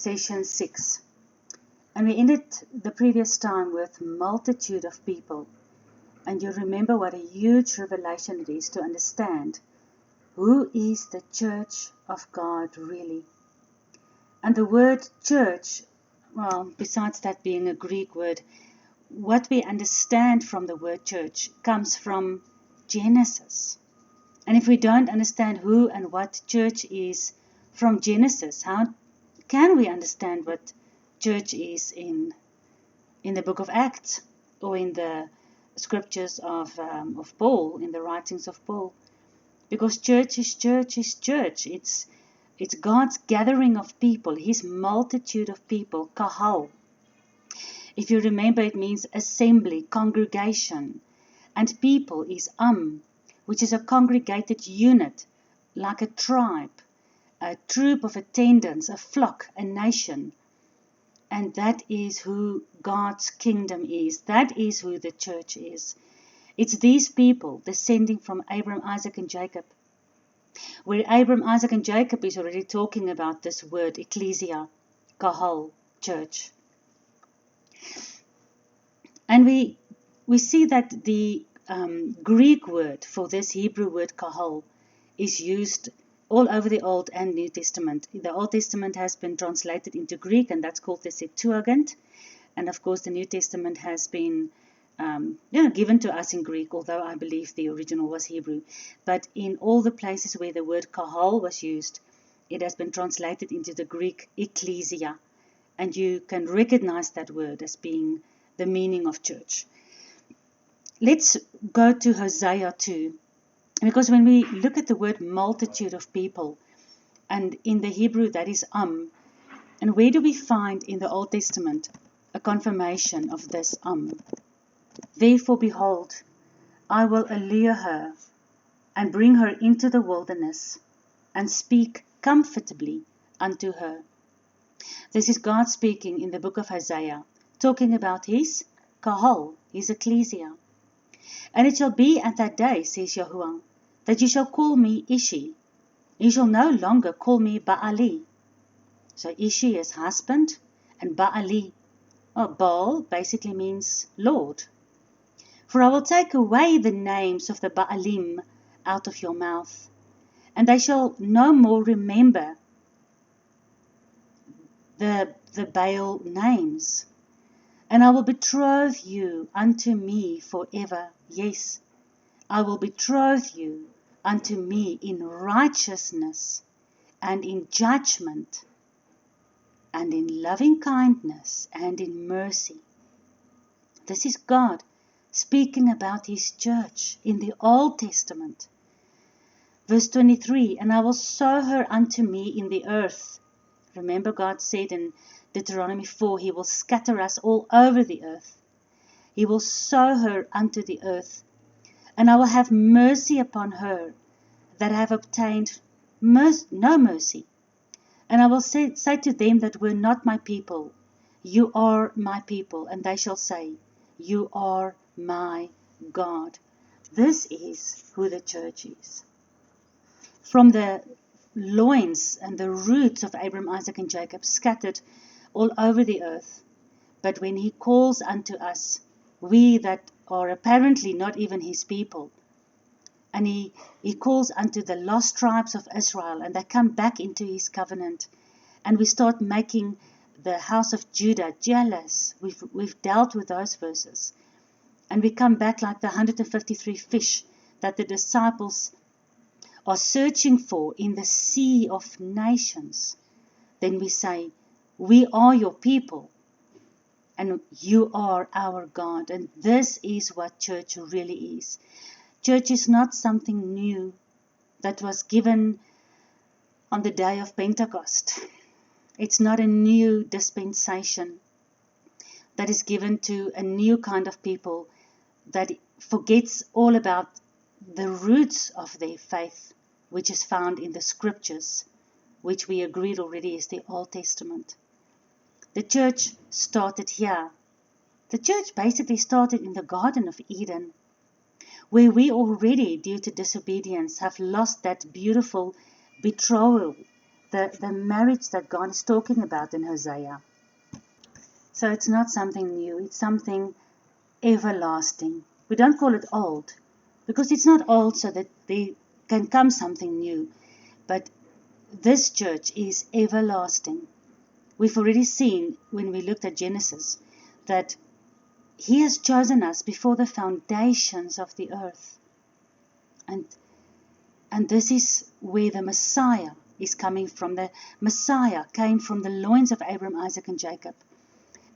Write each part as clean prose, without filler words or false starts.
session 6. And we ended the previous time with multitude of people. And you remember what a huge revelation it is to understand who is the church of God really. And the word church, well, besides that being a Greek word, what we understand from the word church comes from Genesis. And if we don't understand who and what church is from Genesis, how can we understand what church is in the book of Acts or in the scriptures of Paul, in the writings of Paul? Because church is church is church. It's God's gathering of people, His multitude of people, kahal. If you remember, it means assembly, congregation. And people is which is a congregated unit, like a tribe, a troop of attendants, a flock, a nation. And that is who God's kingdom is. That is who the church is. It's these people descending from Abraham, Isaac, and Jacob. Where Abraham, Isaac, and Jacob is already talking about this word, ecclesia, kahal, church. And we see that the Greek word for this Hebrew word kahal is used all over the Old and New Testament. The Old Testament has been translated into Greek, and that's called the Septuagint. And of course, the New Testament has been given to us in Greek, although I believe the original was Hebrew. But in all the places where the word kahal was used, it has been translated into the Greek ecclesia. And you can recognize that word as being the meaning of church. Let's go to Hosea 2. Because when we look at the word multitude of people, and in the Hebrew that is and where do we find in the Old Testament a confirmation of this Therefore, behold, I will allure her and bring her into the wilderness and speak comfortably unto her. This is God speaking in the book of Hosea, talking about his kahal, his ecclesia. And it shall be at that day, says Yahuwah, that you shall call me Ishi. You shall no longer call me Baali. So Ishi is husband, and Baali, Baal basically means Lord. For I will take away the names of the Baalim out of your mouth, and they shall no more remember the Baal names. And I will betroth you unto me forever. Yes, I will betroth you unto me in righteousness and in judgment and in loving kindness and in mercy. This is God speaking about His church in the Old Testament. Verse 23, and I will sow her unto me in the earth. Remember, God said in Deuteronomy 4, He will scatter us all over the earth. He will sow her unto the earth. And I will have mercy upon her that have obtained no mercy. And I will say to them that were not my people, you are my people. And they shall say, you are my God. This is who the church is. From the loins and the roots of Abraham, Isaac, and Jacob scattered all over the earth. But when He calls unto us, we that are apparently not even His people, and He calls unto the lost tribes of Israel, and they come back into His covenant, and we start making the house of Judah jealous. We've dealt with those verses. And we come back like the 153 fish that the disciples are searching for in the sea of nations. Then we say, we are your people, and you are our God. And this is what church really is. Church is not something new that was given on the day of Pentecost. It's not a new dispensation that is given to a new kind of people that forgets all about the roots of their faith, which is found in the scriptures, which we agreed already is the Old Testament. The church started here. The church basically started in the Garden of Eden, where we already, due to disobedience, have lost that beautiful betrothal the marriage that God is talking about in Hosea. So it's not something new, it's something everlasting. We don't call it old, because it's not old so that there can come something new. But this church is everlasting. We've already seen when we looked at Genesis that He has chosen us before the foundations of the earth. And this is where the Messiah is coming from. The Messiah came from the loins of Abraham, Isaac, and Jacob.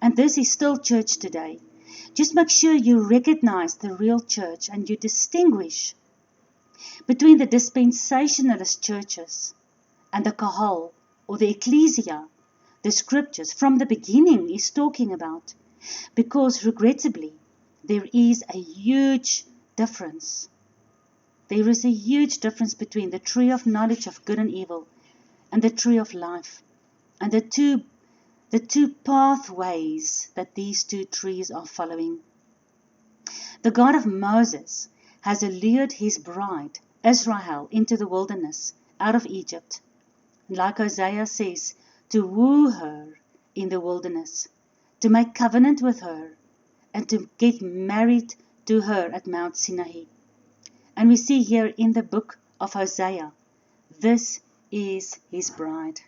And this is still church today. Just make sure you recognize the real church and you distinguish between the dispensationalist churches and the kahal or the ecclesia, the scriptures from the beginning is talking about. Because regrettably, there is a huge difference. There is a huge difference between the tree of knowledge of good and evil and the tree of life. And the two pathways that these two trees are following. The God of Moses has allured his bride, Israel, into the wilderness, out of Egypt. And like Hosea says, to woo her in the wilderness, to make covenant with her, and to get married to her at Mount Sinai. And we see here in the book of Hosea, this is his bride.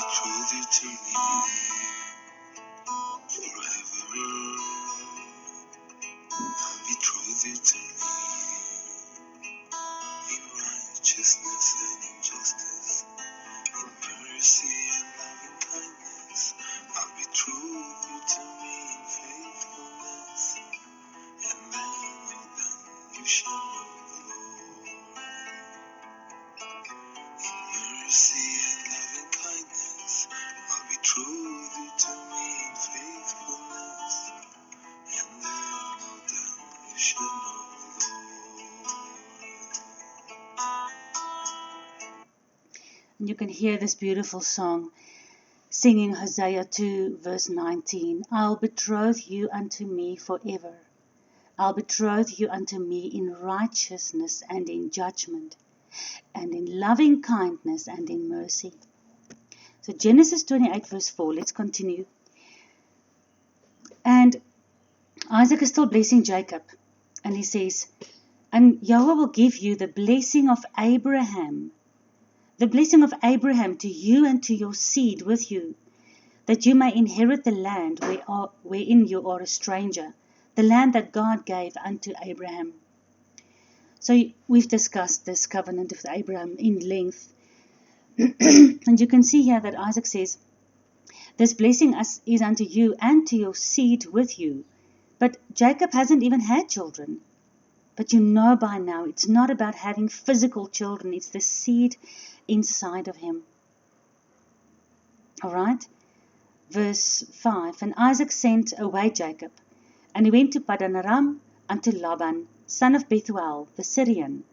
Betroth you to me forever. I'll betroth you to me in righteousness and in justice, in mercy and loving kindness. I'll betroth you to me in faithfulness, and then you shall know the Lord. In mercy and loving kindness, I'll betroth you to me in faithfulness, and then you shall know the Lord. And you can hear this beautiful song singing Hosea 2 verse 19. I'll betroth you unto me forever. I'll betroth you unto me in righteousness and in judgment, and in loving kindness and in mercy. So Genesis 28 verse 4, let's continue. And Isaac is still blessing Jacob. And he says, and Yahweh will give you the blessing of Abraham. The blessing of Abraham to you and to your seed with you, that you may inherit the land wherein you are a stranger, the land that God gave unto Abraham. So we've discussed this covenant with Abraham in length. And you can see here that Isaac says, this blessing is unto you and to your seed with you. But Jacob hasn't even had children. But you know by now, it's not about having physical children. It's the seed inside of him. All right? Verse 5. And Isaac sent away Jacob, and he went to Padan Aram unto Laban, son of Bethuel, the Syrian,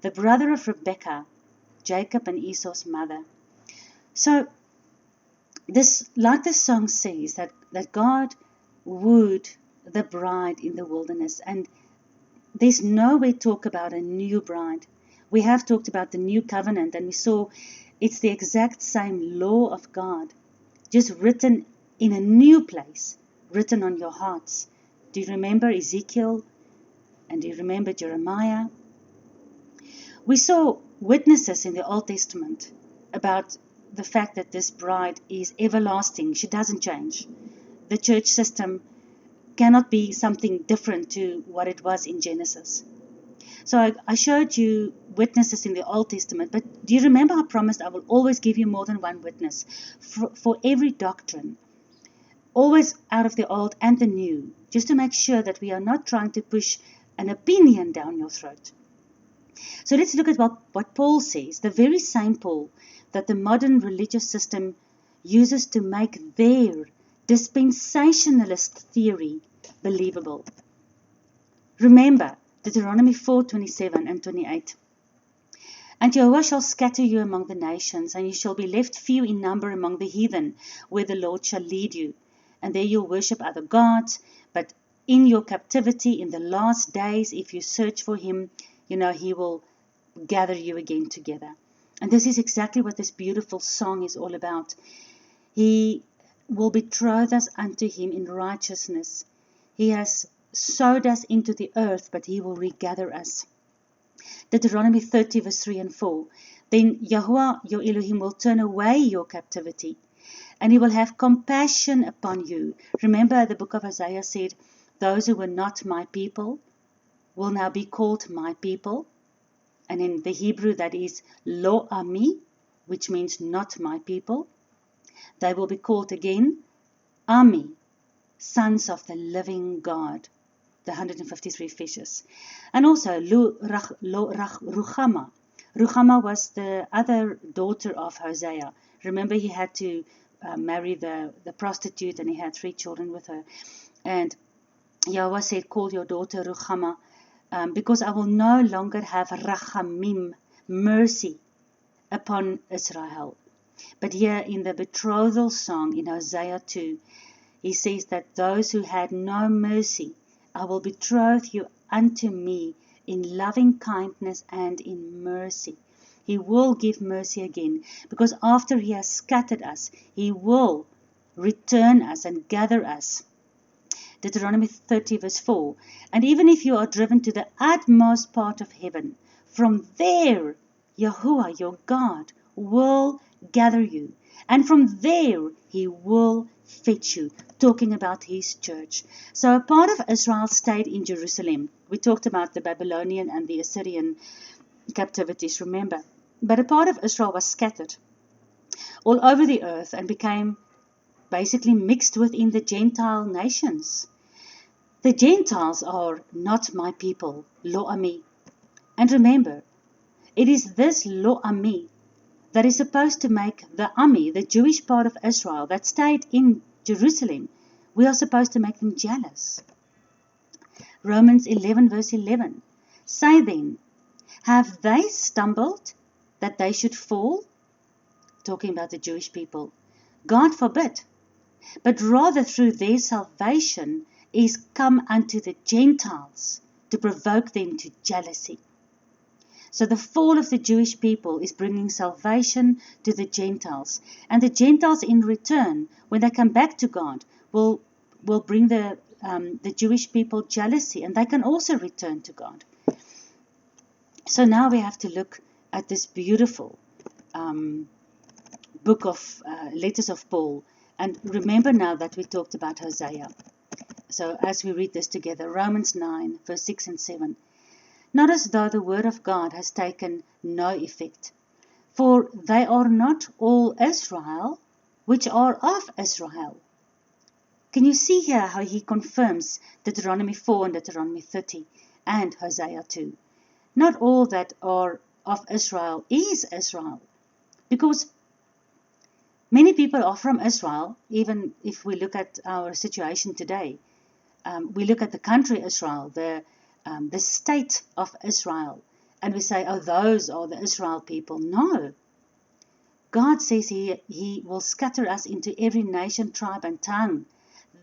the brother of Rebekah, Jacob and Esau's mother. So, this, like the song says, that God wooed the bride in the wilderness. And there's nowhere talk about a new bride. We have talked about the new covenant, and we saw it's the exact same law of God, just written in a new place, written on your hearts. Do you remember Ezekiel? And do you remember Jeremiah? We saw witnesses in the Old Testament about the fact that this bride is everlasting. She doesn't change. The church system cannot be something different to what it was in Genesis. So I showed you witnesses in the Old Testament, but do you remember I promised I will always give you more than one witness for every doctrine, always out of the Old and the New, just to make sure that we are not trying to push an opinion down your throat. So let's look at what Paul says, the very same Paul that the modern religious system uses to make their dispensationalist theory believable. Remember Deuteronomy 4:27 and 28. And Jehovah shall scatter you among the nations, and you shall be left few in number among the heathen, where the Lord shall lead you. And there you'll worship other gods, but in your captivity, in the last days, if you search for him, he will gather you again together. And this is exactly what this beautiful song is all about. He will betroth us unto him in righteousness. He has sowed us into the earth, but he will regather us. Deuteronomy 30 verse 3 and 4. Then Yahuwah your Elohim will turn away your captivity, and he will have compassion upon you. Remember the book of Isaiah said, those who were not my people will now be called my people. And in the Hebrew that is lo ami, which means not my people. They will be called again Ami, sons of the living God. The 153 fishes. And also Ruchama. Ruchama was the other daughter of Hosea. Remember he had to marry the prostitute, and he had 3 children with her. And Yahweh said, call your daughter Ruchama, because I will no longer have rachamim, mercy, upon Israel. But here in the betrothal song in Hosea 2, he says that those who had no mercy, I will betroth you unto me in loving kindness and in mercy. He will give mercy again, because after he has scattered us, he will return us and gather us. Deuteronomy 30 verse 4. And even if you are driven to the utmost part of heaven, from there Yahuwah your God will gather you, and from there he will fetch you, talking about his church. So a part of Israel stayed in Jerusalem. We talked about the Babylonian and the Assyrian captivities, remember. But a part of Israel was scattered all over the earth and became basically mixed within the Gentile nations. The Gentiles are not my people, lo ami. And remember, it is this lo ami that is supposed to make the Ami, the Jewish part of Israel that stayed in Jerusalem, we are supposed to make them jealous. Romans 11 verse 11. Say then, have they stumbled that they should fall? Talking about the Jewish people. God forbid. But rather through their salvation is come unto the Gentiles to provoke them to jealousy. So the fall of the Jewish people is bringing salvation to the Gentiles. And the Gentiles in return, when they come back to God, will bring the Jewish people jealousy. And they can also return to God. So now we have to look at this beautiful book of letters of Paul. And remember now that we talked about Hosea. So as we read this together, Romans 9 verse 6 and 7. Not as though the word of God has taken no effect. For they are not all Israel, which are of Israel. Can you see here how he confirms Deuteronomy 4 and Deuteronomy 30 and Hosea 2? Not all that are of Israel is Israel. Because many people are from Israel, even if we look at our situation today. We look at the country Israel, the state of Israel, and we say, oh, those are the Israel people. No. God says he will scatter us into every nation, tribe, and tongue.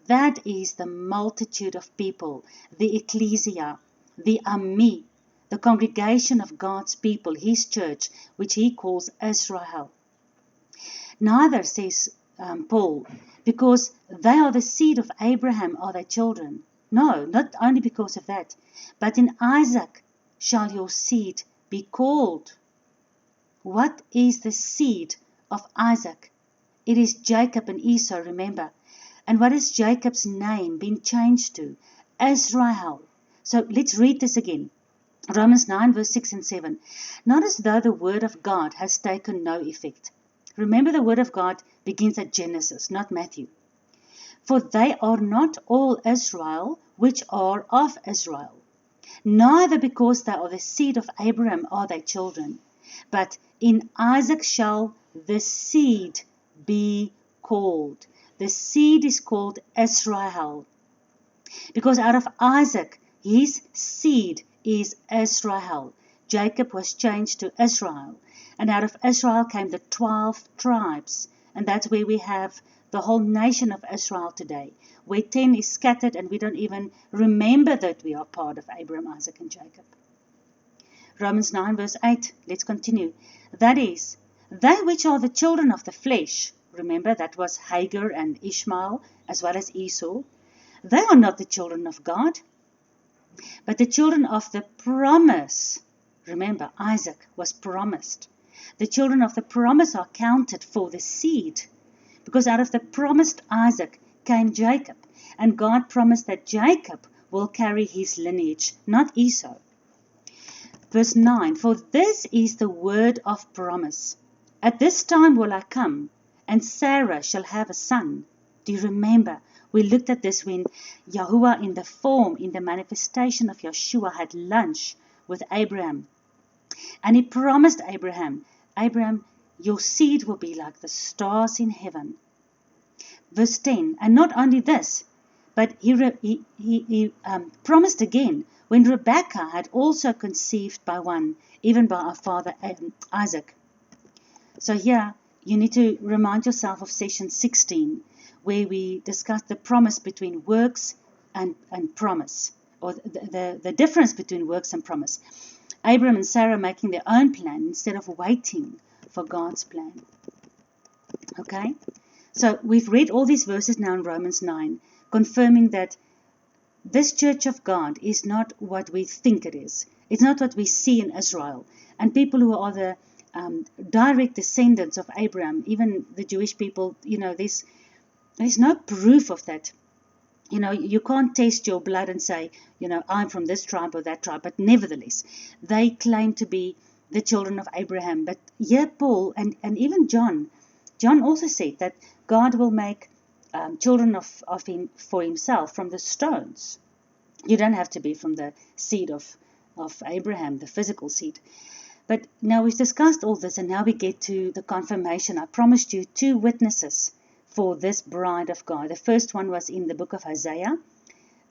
That is the multitude of people, the ecclesia, the Ami, the congregation of God's people, his church, which he calls Israel. Neither, says Paul, because they are the seed of Abraham are their children. No, not only because of that, but in Isaac shall your seed be called. What is the seed of Isaac? It is Jacob and Esau, remember. And what is Jacob's name been changed to? Israel. So let's read this again. Romans 9 verse 6 and 7. Not as though the word of God has taken no effect. Remember, the word of God begins at Genesis, not Matthew. For they are not all Israel, which are of Israel. Neither because they are the seed of Abraham are they children, but in Isaac shall the seed be called. The seed is called Israel, because out of Isaac, his seed is Israel. Jacob was changed to Israel, and out of Israel came the 12 tribes, and that's where we have the whole nation of Israel today, where 10 is scattered and we don't even remember that we are part of Abraham, Isaac, and Jacob. Romans 9 verse 8, let's continue. That is, they which are the children of the flesh, remember that was Hagar and Ishmael as well as Esau, they are not the children of God, but the children of the promise. Remember, Isaac was promised. The children of the promise are counted for the seed, because out of the promised Isaac came Jacob, and God promised that Jacob will carry his lineage, not Esau. Verse 9, for this is the word of promise. At this time will I come, and Sarah shall have a son. Do you remember? We looked at this when Yahuwah in the manifestation of Yeshua had lunch with Abraham. And he promised Abraham, Abraham, your seed will be like the stars in heaven. Verse 10, and not only this, but he promised again, when Rebekah had also conceived by one, even by our father Isaac. So here, you need to remind yourself of session 16, where we discussed the promise between works and promise, or the difference between works and promise. Abraham and Sarah making their own plan instead of waiting for God's plan. Okay? So we've read all these verses now in Romans 9, confirming that this church of God is not what we think it is. It's not what we see in Israel. And people who are the direct descendants of Abraham, even the Jewish people, there's no proof of that. You can't test your blood and say, I'm from this tribe or that tribe. But nevertheless, they claim to be the children of Abraham. But here Paul and even John also said that God will make children of him for himself from the stones. You don't have to be from the seed of Abraham, the physical seed. But now we've discussed all this, and now we get to the confirmation. I promised you 2 witnesses for this bride of God. The first one was in the book of Hosea,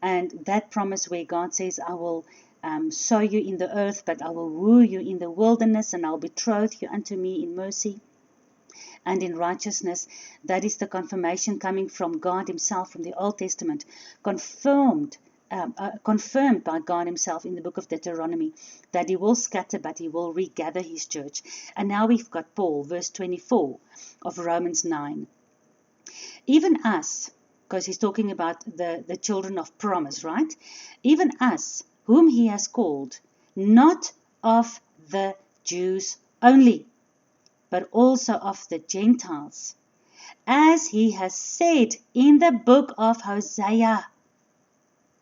and that promise where God says, I will sow you in the earth, but I will woo you in the wilderness, and I'll betroth you unto me in mercy and in righteousness. That is the confirmation coming from God himself from the Old Testament, confirmed by God himself in the book of Deuteronomy, that he will scatter, but he will regather his church. And now we've got Paul, verse 24 of Romans 9. Even us, because he's talking about the children of promise, right? Even us, whom he has called, not of the Jews only, but also of the Gentiles, as he has said in the book of Hosea.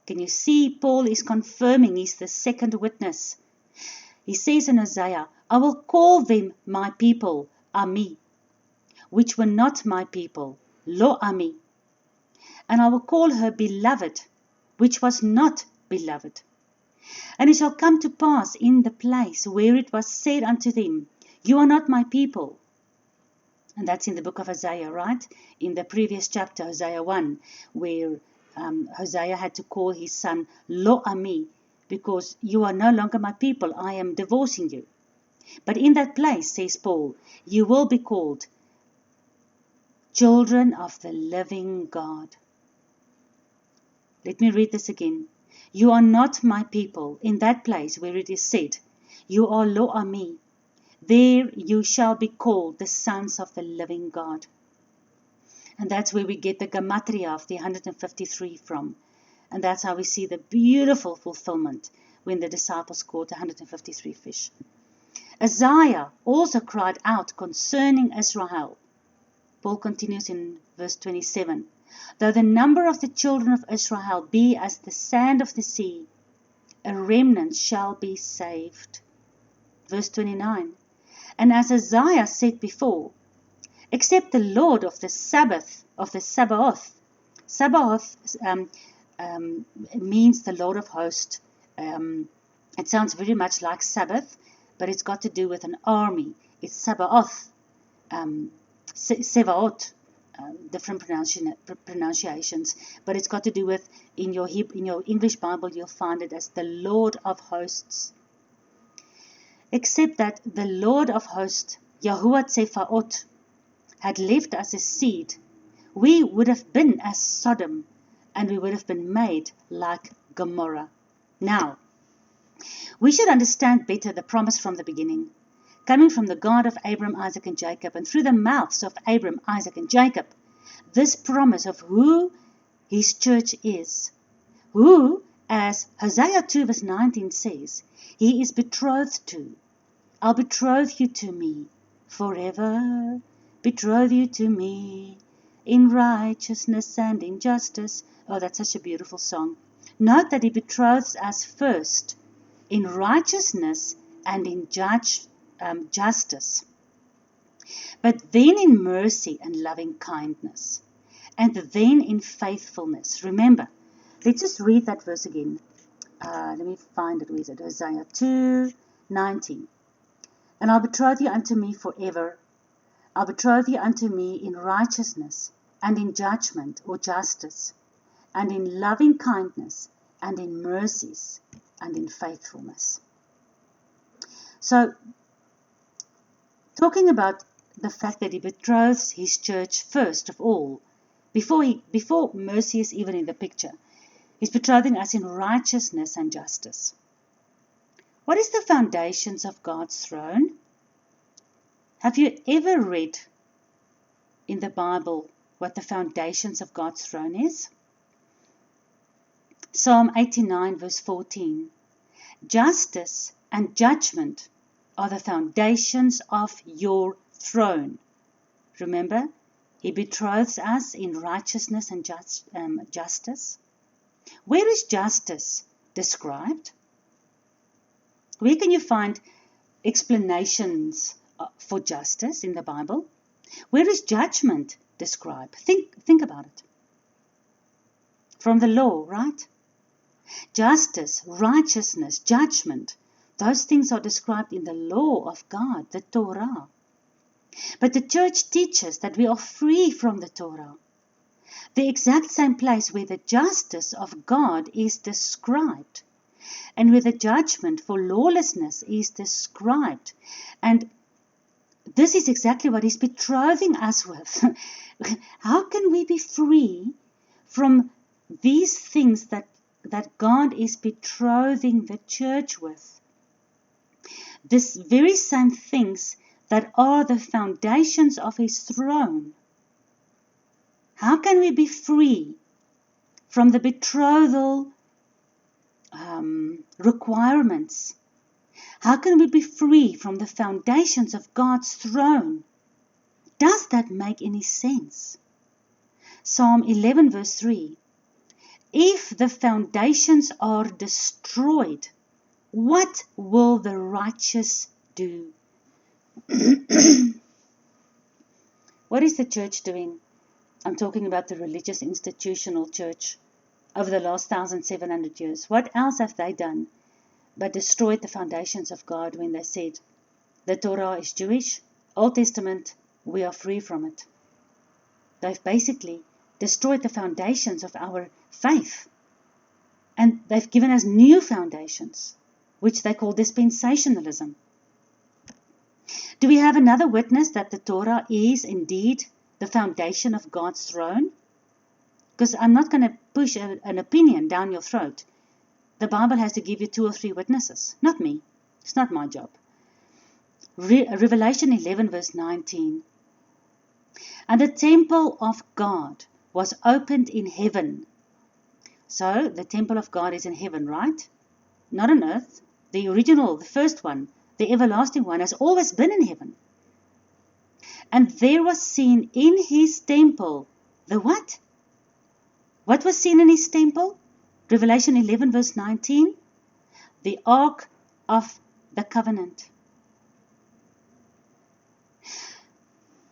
Can you see Paul is confirming? He's the second witness. He says in Hosea, I will call them my people, Ami, which were not my people, Lo Ami. And I will call her beloved, which was not beloved. And it shall come to pass in the place where it was said unto them, you are not my people. And that's in the book of Hosea, right? In the previous chapter, Hosea 1, where Hosea had to call his son Lo Ami, because you are no longer my people, I am divorcing you. But in that place, says Paul, you will be called children of the living God. Let me read this again. You are not my people, in that place where it is said, you are Lo Ami. There you shall be called the sons of the living God. And that's where we get the gematria of the 153 from. And that's how we see the beautiful fulfillment when the disciples caught 153 fish. Isaiah also cried out concerning Israel. Paul continues in verse 27. Though the number of the children of Israel be as the sand of the sea, a remnant shall be saved. Verse 29. And as Isaiah said before, except the Lord of the Sabbath, Sabaoth means the Lord of hosts, It sounds very much like Sabbath, but it's got to do with an army. It's Sabaoth, Sevaot, different pronunciations, but it's got to do with, in your English Bible, you'll find it as the Lord of Hosts. Except that the Lord of Hosts, Yahuwah Tsefaot, had left us a seed, we would have been as Sodom, and we would have been made like Gomorrah. Now, we should understand better the promise from the beginning, coming from the God of Abraham, Isaac, and Jacob, and through the mouths of Abraham, Isaac, and Jacob, this promise of who his church is, who, as Hosea 2 verse 19 says, he is betrothed to. I'll betroth you to me forever, betroth you to me in righteousness and in justice. Oh, that's such a beautiful song. Note that he betroths us first in righteousness and in justice, but then in mercy and loving kindness, and then in faithfulness. Remember, let's just read that verse again. Let me find it. Where is it? Hosea 2:19. And I'll betroth you unto me forever. I'll betroth you unto me in righteousness and in judgment or justice, and in loving kindness and in mercies and in faithfulness. So, talking about the fact that he betroths his church first of all, before mercy is even in the picture, he's betrothing us in righteousness and justice. What is the foundations of God's throne? Have you ever read in the Bible what the foundations of God's throne is? Psalm 89 verse 14. Justice and judgment are the foundations of your throne. Remember, he betroths us in righteousness and justice. Where is justice described? Where can you find explanations for justice in the Bible? Where is judgment described? Think about it. From the law, right? Justice, righteousness, judgment, those things are described in the law of God, the Torah. But the church teaches that we are free from the Torah, the exact same place where the justice of God is described, and where the judgment for lawlessness is described. And this is exactly what he's betrothing us with. How can we be free from these things that God is betrothing the church with? These very same things that are the foundations of his throne. How can we be free from the betrothal requirements? How can we be free from the foundations of God's throne? Does that make any sense? Psalm 11 verse 3. If the foundations are destroyed, what will the righteous do? What is the church doing? I'm talking about the religious institutional church over the last 1,700 years. What else have they done but destroyed the foundations of God when they said, the Torah is Jewish, Old Testament, we are free from it. They've basically destroyed the foundations of our faith. And they've given us new foundations, which they call dispensationalism. Do we have another witness that the Torah is indeed the foundation of God's throne? Because I'm not going to push an opinion down your throat. The Bible has to give you 2 or 3 witnesses, not me. It's not my job. Revelation 11 verse 19. And the temple of God was opened in heaven. So the temple of God is in heaven, right? Not on earth. The original, the first one, the everlasting one, has always been in heaven. And there was seen in his temple the what? What was seen in his temple? Revelation 11 verse 19. The Ark of the Covenant.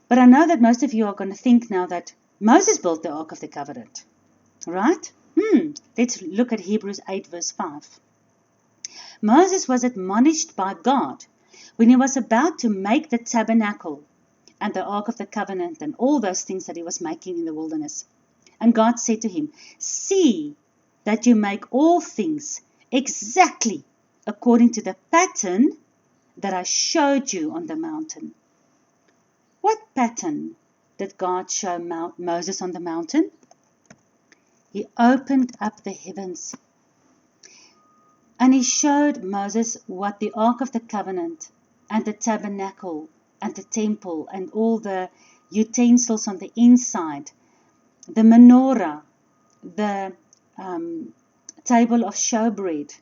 But I know that most of you are going to think now that Moses built the Ark of the Covenant. Right? Let's look at Hebrews 8 verse 5. Moses was admonished by God when he was about to make the tabernacle and the Ark of the Covenant and all those things that he was making in the wilderness. And God said to him, see that you make all things exactly according to the pattern that I showed you on the mountain. What pattern did God show Moses on the mountain? He opened up the heavens. And he showed Moses what the Ark of the Covenant and the tabernacle and the temple and all the utensils on the inside, the menorah, the table of showbread,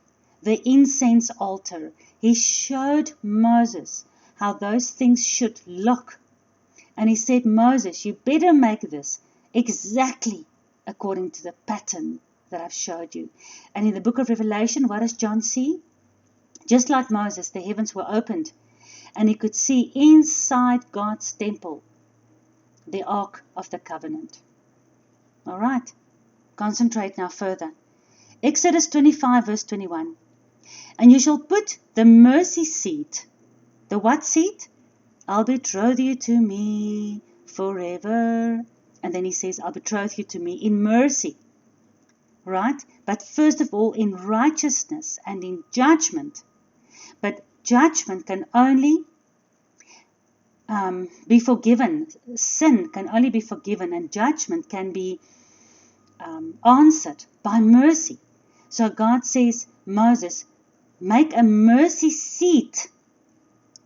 the incense altar. He showed Moses how those things should look. And he said, Moses, you better make this exactly according to the pattern that I've showed you. And in the book of Revelation, what does John see? Just like Moses, the heavens were opened, and he could see inside God's temple the Ark of the Covenant. All right, concentrate now further. Exodus 25 verse 21. And you shall put the mercy seat. The what seat? I'll betroth you to me forever. And then he says, I'll betroth you to me in mercy. Right? But first of all, in righteousness and in judgment. But judgment can only be forgiven. Sin can only be forgiven, and judgment can be answered by mercy. So God says, Moses, make a mercy seat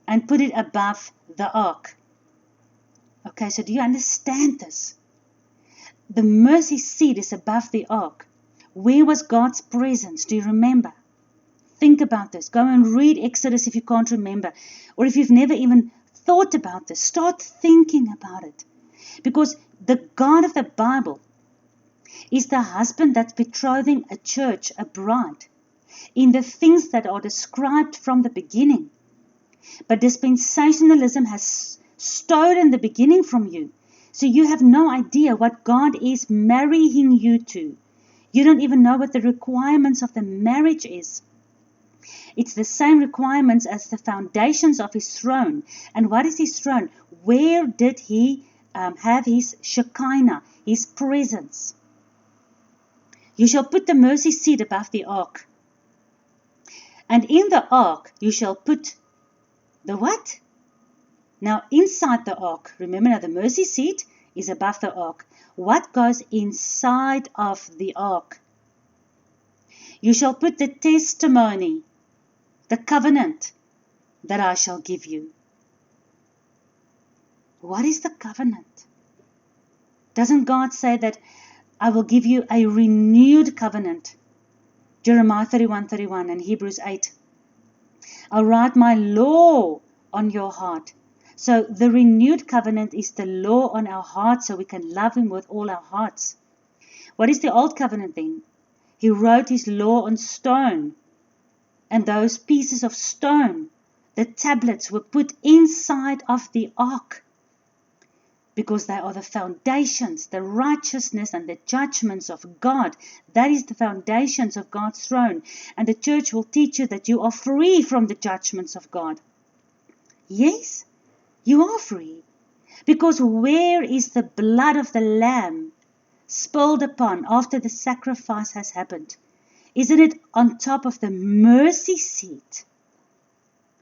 and put it above the ark. Okay, so do you understand this? The mercy seat is above the ark. Where was God's presence? Do you remember? Think about this. Go and read Exodus if you can't remember. Or if you've never even thought about this, start thinking about it. Because the God of the Bible is the husband that's betrothing a church, a bride, in the things that are described from the beginning. But dispensationalism has stolen the beginning from you. So you have no idea what God is marrying you to. You don't even know what the requirements of the marriage is. It's the same requirements as the foundations of his throne. And what is his throne? Where did he have his Shekinah, his presence? You shall put the mercy seat above the ark. And in the ark you shall put the what? Now inside the ark, remember now the mercy seat is above the ark. What goes inside of the ark? You shall put the testimony, the covenant that I shall give you. What is the covenant? Doesn't God say that I will give you a renewed covenant? Jeremiah 31:31 and Hebrews 8. I'll write my law on your heart. So the renewed covenant is the law on our hearts so we can love him with all our hearts. What is the old covenant then? He wrote his law on stone. And those pieces of stone, the tablets, were put inside of the ark. Because they are the foundations, the righteousness and the judgments of God. That is the foundations of God's throne. And the church will teach you that you are free from the judgments of God. Yes, you are free. Because where is the blood of the lamb spilled upon after the sacrifice has happened? Isn't it on top of the mercy seat?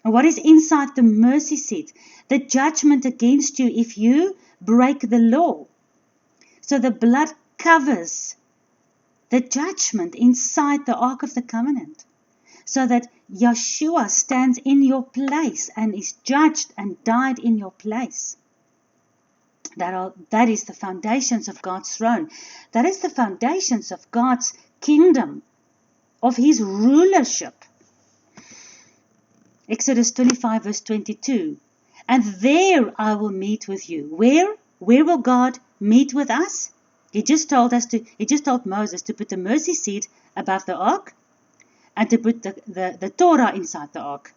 And what is inside the mercy seat? The judgment against you if you break the law. So the blood covers the judgment inside the Ark of the Covenant. So that Yeshua stands in your place and is judged and died in your place. That is the foundations of God's throne. That is the foundations of God's kingdom, of his rulership. Exodus 25 verse 22. And there I will meet with you. Where? Where will God meet with us? He just told Moses to put the mercy seat above the ark and to put the Torah inside the ark.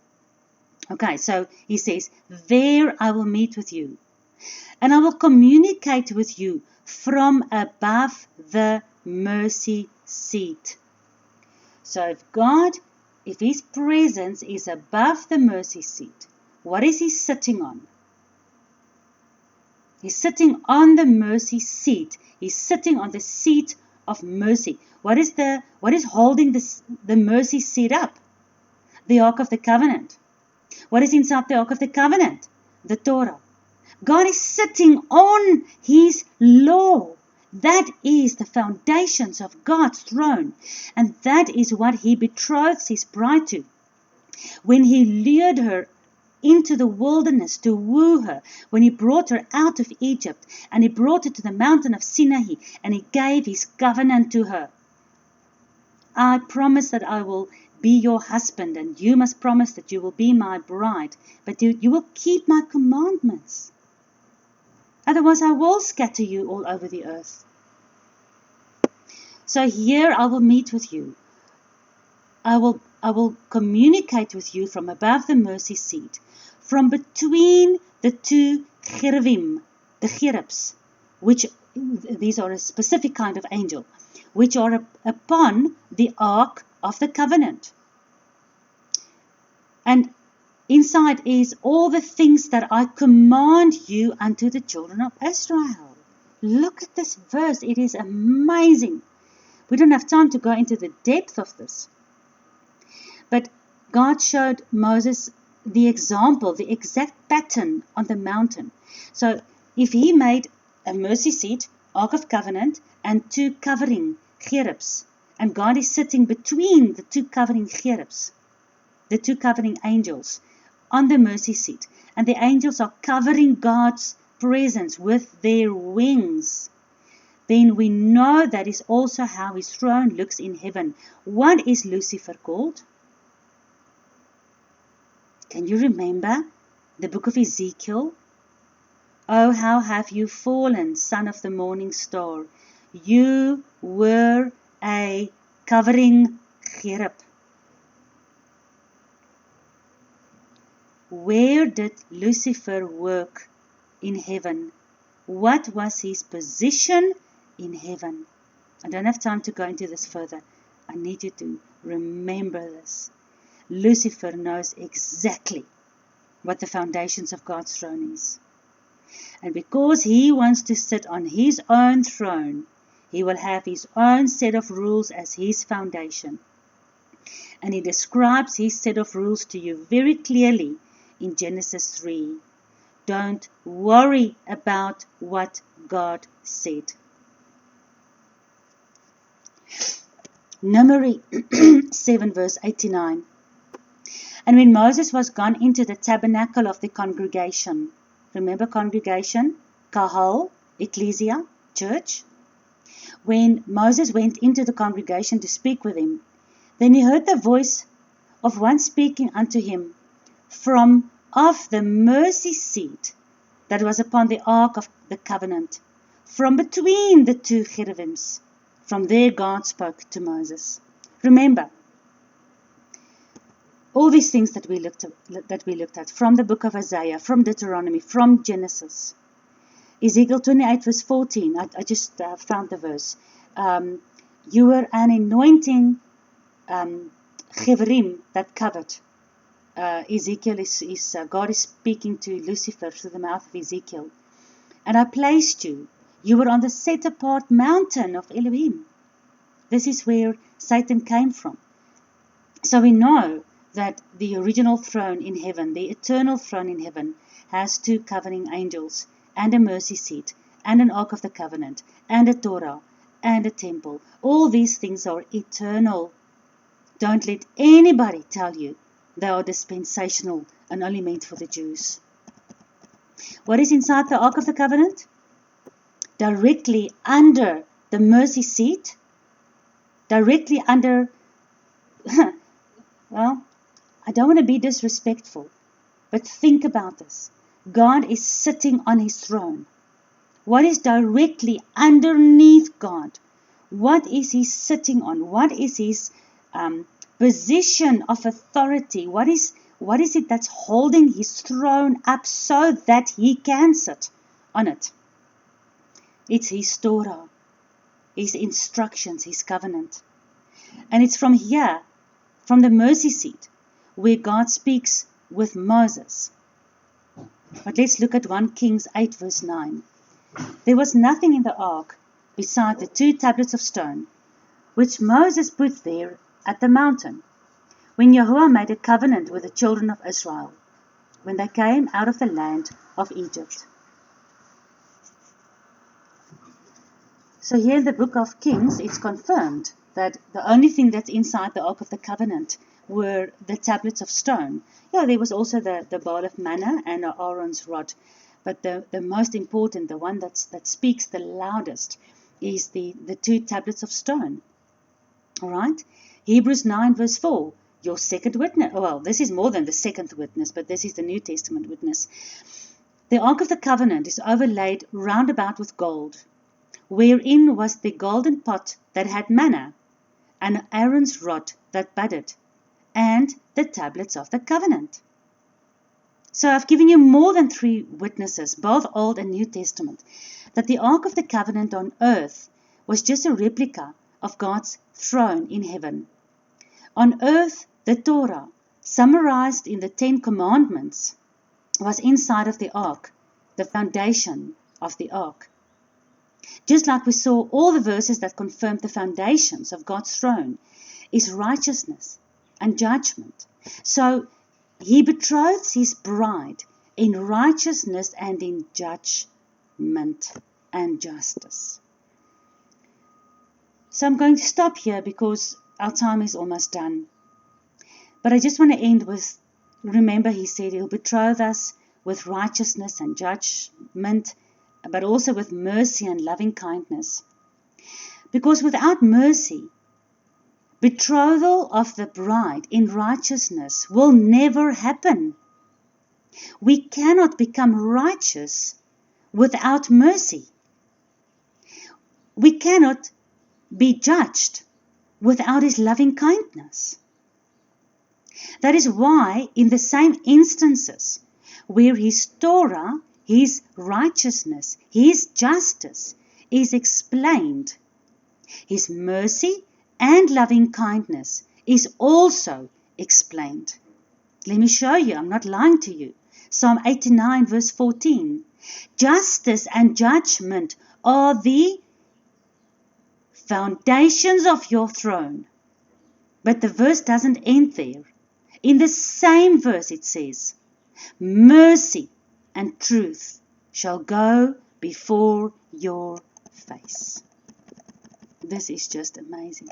Okay, so he says, there I will meet with you. And I will communicate with you from above the mercy seat. So if God if his presence is above the mercy seat, what is he sitting on? He's sitting on the mercy seat. He's sitting on the seat of mercy. What is holding the mercy seat up? The Ark of the Covenant. What is inside the Ark of the Covenant? The Torah. God is sitting on his law. That is the foundations of God's throne. And that is what he betroths his bride to. When he lured her into the wilderness to woo her, when he brought her out of Egypt, and he brought her to the mountain of Sinai, and he gave his covenant to her. I promise that I will be your husband, and you must promise that you will be my bride, but you will keep my commandments. Otherwise I will scatter you all over the earth. So here I will meet with you. I will communicate with you from above the mercy seat, from between the two cherubim, the cherubs, which these are a specific kind of angel, which are upon the Ark of the Covenant. And inside is all the things that I command you unto the children of Israel. Look at this verse. It is amazing. We don't have time to go into the depth of this. But God showed Moses the example, the exact pattern on the mountain. So if he made a mercy seat, Ark of Covenant, and two covering cherubs, and God is sitting between the two covering cherubs, the two covering angels, on the mercy seat, and the angels are covering God's presence with their wings, then we know that is also how his throne looks in heaven. What is Lucifer called? Can you remember the book of Ezekiel? Oh, how have you fallen, son of the morning star. You were a covering cherub. Where did Lucifer work in heaven? What was his position in heaven? I don't have time to go into this further. I need you to remember this. Lucifer knows exactly what the foundations of God's throne is. And because he wants to sit on his own throne, he will have his own set of rules as his foundation. And he describes his set of rules to you very clearly in Genesis 3. Don't worry about what God said. Numeri 7 verse 89. And when Moses was gone into the tabernacle of the congregation, remember congregation, kahal, ecclesia, church? When Moses went into the congregation to speak with him, then he heard the voice of one speaking unto him from off the mercy seat that was upon the ark of the covenant, from between the two cherubims. From there God spoke to Moses. Remember, all these things that we looked at from the book of Isaiah, from Deuteronomy, from Genesis. Ezekiel 28 verse 14, I just found the verse. You were an anointing cheverim that covered. Ezekiel is God is speaking to Lucifer through the mouth of Ezekiel. And I placed you. You were on the set apart mountain of Elohim. This is where Satan came from. So we know that the original throne in heaven, the eternal throne in heaven, has two covering angels, and a mercy seat, and an ark of the covenant, and a Torah, and a temple. All these things are eternal. Don't let anybody tell you they are dispensational and only meant for the Jews. What is inside the ark of the covenant? Directly under the mercy seat, directly under, well, I don't want to be disrespectful, but think about this. God is sitting on his throne. What is directly underneath God? What is he sitting on? What is his position of authority? What is it that's holding his throne up so that he can sit on it? It's his Torah, his instructions, his covenant. And it's from here, from the mercy seat, where God speaks with Moses. But let's look at 1 Kings 8 verse 9. There was nothing in the ark beside the 2 tablets of stone, which Moses put there at the mountain, when Yahweh made a covenant with the children of Israel, when they came out of the land of Egypt. So here in the book of Kings, it's confirmed that the only thing that's inside the Ark of the Covenant were the tablets of stone. Yeah, there was also the bowl of manna and Aaron's rod. But the most important, the one that speaks the loudest, is the 2 tablets of stone. All right? Hebrews 9 verse 4, your second witness. Well, this is more than the second witness, but this is the New Testament witness. The Ark of the Covenant is overlaid round about with gold, wherein was the golden pot that had manna, and Aaron's rod that budded, and the tablets of the covenant. So I've given you more than 3 witnesses, both Old and New Testament, that the Ark of the Covenant on earth was just a replica of God's throne in heaven. On earth, the Torah, summarized in the 10 Commandments, was inside of the Ark, the foundation of the Ark. Just like we saw all the verses that confirmed the foundations of God's throne is righteousness and judgment. So he betroths his bride in righteousness and in judgment and justice. So I'm going to stop here because our time is almost done. But I just want to end with, remember he said he'll betroth us with righteousness and judgment, but also with mercy and loving kindness. Because without mercy, betrothal of the bride in righteousness will never happen. We cannot become righteous without mercy. We cannot be judged without his loving kindness. That is why in the same instances where his Torah, his righteousness, his justice is explained, his mercy and loving kindness is also explained. Let me show you, I'm not lying to you. Psalm 89 verse 14. Justice and judgment are the foundations of your throne. But the verse doesn't end there. In the same verse it says, mercy and truth shall go before your face. This is just amazing.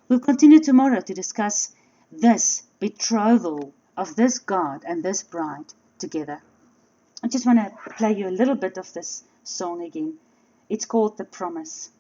We'll continue tomorrow to discuss this betrothal of this God and this bride together. I just want to play you a little bit of this song again. It's called The Promise.